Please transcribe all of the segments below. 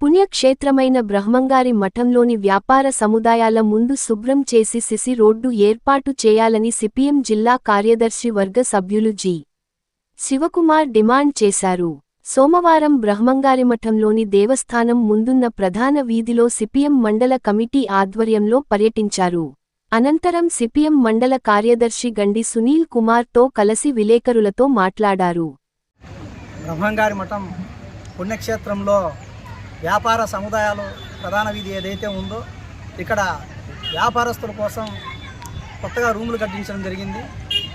పుణ్యక్షేత్రమైన బ్రహ్మంగారి మఠంలోని వ్యాపార సముదాయాల ముందు శుభ్రం చేసి సిసి రోడ్డు ఏర్పాటు చేయాలని సిపిఎం జిల్లా కార్యదర్శి వర్గ సభ్యులు జి. శివకుమార్ డిమాండ్ చేశారు. సోమవారం బ్రహ్మంగారిమఠంలోని దేవస్థానం ముందున్న ప్రధాన వీధిలో సిపిఎం మండల కమిటీ ఆధ్వర్యంలో పర్యటించారు. అనంతరం సిపిఎం మండల కార్యదర్శి గండి సునీల్ కుమార్తో కలిసి విలేకరులతో మాట్లాడారు. బ్రహ్మంగారి మఠం పుణ్యక్షేత్రంలో వ్యాపార సముదాయాలు ప్రధాన వీధి ఏదైతే ఉందో ఇక్కడ వ్యాపారస్తుల కోసం కొత్తగా రూములు కట్టించడం జరిగింది.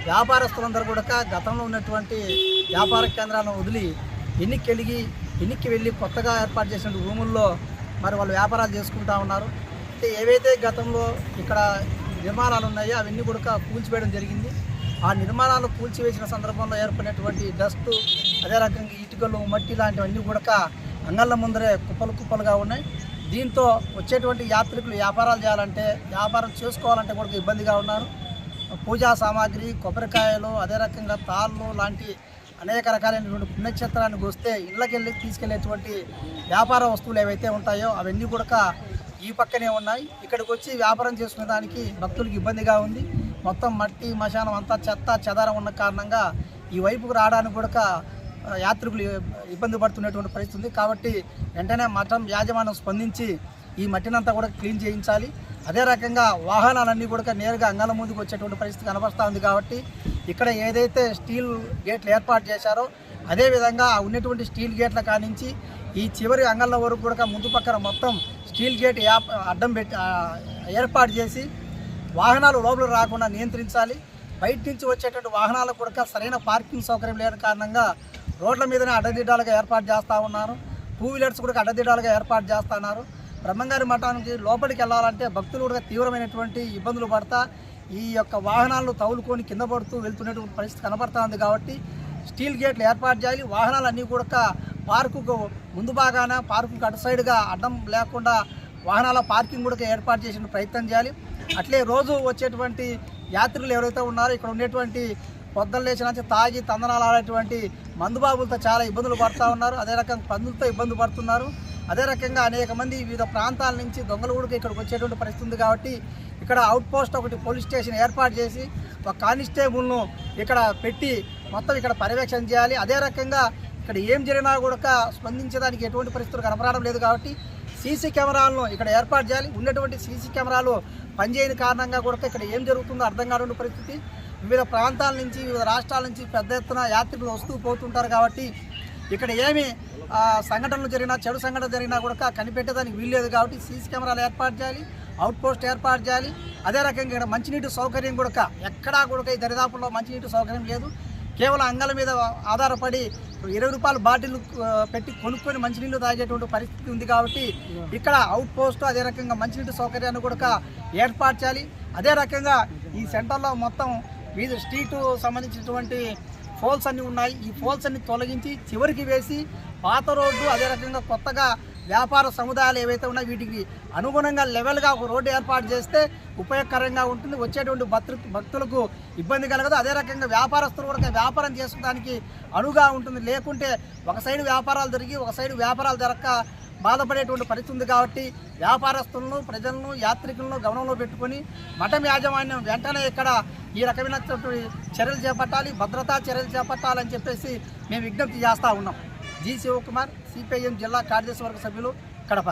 వ్యాపారస్తులందరూ కూడా గతంలో ఉన్నటువంటి వ్యాపార కేంద్రాలను వదిలి ఎన్నిక్కి వెళ్ళి కొత్తగా ఏర్పాటు చేసిన రూముల్లో మరి వాళ్ళు వ్యాపారాలు చేసుకుంటూ ఉన్నారు. అయితే ఏవైతే గతంలో ఇక్కడ నిర్మాణాలు ఉన్నాయో అవన్నీ కూడా కూల్చివేయడం జరిగింది. ఆ నిర్మాణాలు కూల్చివేసిన సందర్భంలో ఏర్పడినటువంటి డస్టు, అదే రకంగా ఇటుకలు, మట్టి లాంటివన్నీ కూడా అంగళ్ళ ముందరే కుప్పలుగా ఉన్నాయి. దీంతో వచ్చేటువంటి యాత్రికులు వ్యాపారాలు చేయాలంటే, వ్యాపారం చేసుకోవాలంటే కూడా ఇబ్బందిగా ఉన్నారు. పూజా సామాగ్రి, కొబ్బరికాయలు, అదే రకంగా తాళ్ళు లాంటి అనేక రకాలైనటువంటి పుణ్యక్షేత్రానికి వస్తే ఇళ్ళకెళ్ళి తీసుకెళ్లేటువంటి వ్యాపార వస్తువులు ఏవైతే ఉంటాయో అవన్నీ కూడా ఈ పక్కనే ఉన్నాయి. ఇక్కడికి వచ్చి వ్యాపారం చేసుకునే దానికి భక్తులకు ఇబ్బందిగా ఉంది. మొత్తం మట్టి మశానం అంతా చెత్త చెదారం ఉన్న కారణంగా ఈ వైపుకు రావడానికి కూడా యాత్రికులు ఇబ్బంది పడుతున్నటువంటి పరిస్థితి ఉంది. కాబట్టి వెంటనే మఠం యాజమాన్యం స్పందించి ఈ మట్టినంతా కూడా క్లీన్ చేయించాలి. అదే రకంగా వాహనాలన్నీ కూడా నేరుగా అంగళ ముందుకు వచ్చేటువంటి పరిస్థితి కనబడుతూ ఉంది. కాబట్టి ఇక్కడ ఏదైతే స్టీల్ గేట్లు ఏర్పాటు చేశారో అదేవిధంగా ఉన్నటువంటి స్టీల్ గేట్ల కానించి ఈ చివరి అంగళ్ళ వరకు కూడా ముందు పక్కన మొత్తం స్టీల్ గేట్ అడ్డం పెట్టి ఏర్పాటు చేసి వాహనాలు లోపల రాకుండా నియంత్రించాలి. బయట నుంచి వచ్చేటువంటి వాహనాలకు కూడా సరైన పార్కింగ్ సౌకర్యం లేని కారణంగా రోడ్ల మీదనే అడ్డదిడ్డాలుగా ఏర్పాటు చేస్తూ ఉన్నారు. టూ వీలర్స్ కూడా అడ్డదిడ్డాలుగా ఏర్పాటు చేస్తున్నారు. బ్రహ్మంగారి మఠానికి లోపలికి వెళ్ళాలంటే భక్తులు కూడా తీవ్రమైనటువంటి ఇబ్బందులు పడతా ఈ యొక్క వాహనాలను తగులుకొని కింద పడుతూ వెళ్తున్నటువంటి పరిస్థితి కనబడుతుంది. కాబట్టి స్టీల్ గేట్లు ఏర్పాటు చేయాలి. వాహనాలన్నీ కూడా పార్కుకు ముందు భాగాన, పార్కుకు అటు సైడ్గా అడ్డం లేకుండా వాహనాల పార్కింగ్ కూడా ఏర్పాటు చేసిన ప్రయత్నం చేయాలి. అట్లే రోజు వచ్చేటువంటి యాత్రికులు ఎవరైతే ఉన్నారో ఇక్కడ ఉండేటువంటి పొద్దున్న లేచినంచి తాగి తందనాలు ఆడేటువంటి మందుబాబులతో చాలా ఇబ్బందులు పడుతూ ఉన్నారు. అదే రకంగా పందులతో ఇబ్బంది పడుతున్నారు. అదే రకంగా అనేక మంది వివిధ ప్రాంతాల నుంచి దొంగలు కూడా ఇక్కడికి వచ్చేటువంటి పరిస్థితి ఉంది. కాబట్టి ఇక్కడ అవుట్ పోస్ట్ ఒకటి పోలీస్ స్టేషన్ ఏర్పాటు చేసి ఒక కానిస్టేబుల్ను ఇక్కడ పెట్టి మొత్తం ఇక్కడ పర్యవేక్షణ చేయాలి. అదే రకంగా ఇక్కడ ఏం జరిగినా కూడా స్పందించడానికి ఎటువంటి పరిస్థితులు కనపడడం లేదు. కాబట్టి సీసీ కెమెరాలను ఇక్కడ ఏర్పాటు చేయాలి. ఉన్నటువంటి సీసీ కెమెరాలు పనిచేయని కారణంగా కూడా ఇక్కడ ఏం జరుగుతుందో అర్థం కాని పరిస్థితి. వివిధ ప్రాంతాల నుంచి, వివిధ రాష్ట్రాల నుంచి పెద్ద ఎత్తున యాత్రికులు వస్తూ పోతుంటారు. కాబట్టి ఇక్కడ ఏమి సంఘటనలు జరిగినా, చెడు సంఘటన జరిగినా కూడా కనిపెట్టేదానికి వీల్లేదు. కాబట్టి సీసీ కెమెరాలు ఏర్పాటు చేయాలి, అవుట్ పోస్ట్ ఏర్పాటు చేయాలి. అదే రకంగా ఇక్కడ మంచినీటి సౌకర్యం కూడా ఎక్కడా కూడా ఈ దరిదాపుల్లో మంచినీటి సౌకర్యం లేదు. కేవలం అంగల మీద ఆధారపడి 20 రూపాయల బాటిల్ పెట్టి కొనుక్కొని మంచినీళ్ళు తాగేటువంటి పరిస్థితి ఉంది. కాబట్టి ఇక్కడ అవుట్ పోస్ట్, అదే రకంగా మంచినీటి సౌకర్యాన్ని కూడా ఏర్పాటు చేయాలి. అదే రకంగా ఈ సెంటర్లో మొత్తం వీధి స్ట్రీటు సంబంధించినటువంటి పోల్స్ అన్నీ ఉన్నాయి. ఈ పోల్స్ అన్ని తొలగించి చివరికి వేసి పాత రోడ్డు, అదే రకంగా కొత్తగా వ్యాపార సముదాయాలు ఏవైతే ఉన్నాయో వీటికి అనుగుణంగా లెవెల్గా ఒక రోడ్డు ఏర్పాటు చేస్తే ఉపయోగకరంగా ఉంటుంది. వచ్చేటువంటి భక్తులకు ఇబ్బంది కలగదు. అదే రకంగా వ్యాపారస్తులు కూడా వ్యాపారం చేసుకోవడానికి అనువుగా ఉంటుంది. లేకుంటే ఒక సైడు వ్యాపారాలు జరిగి ఒక సైడు వ్యాపారాలు జరగక బాధపడేటువంటి పరిస్థితి ఉంది. కాబట్టి వ్యాపారస్తులను, ప్రజలను, యాత్రికులను గమనంలో పెట్టుకొని మఠం యాజమాన్యం వెంటనే ఇక్కడ ఈ రకమైనటువంటి చర్యలు చేపట్టాలి, భద్రతా చర్యలు చేపట్టాలని చెప్పేసి మేము విజ్ఞప్తి చేస్తూ ఉన్నాం. జి. శివకుమార్, సిపిఐఎం జిల్లా కార్యదర్శి వర్గ సభ్యులు, కడప.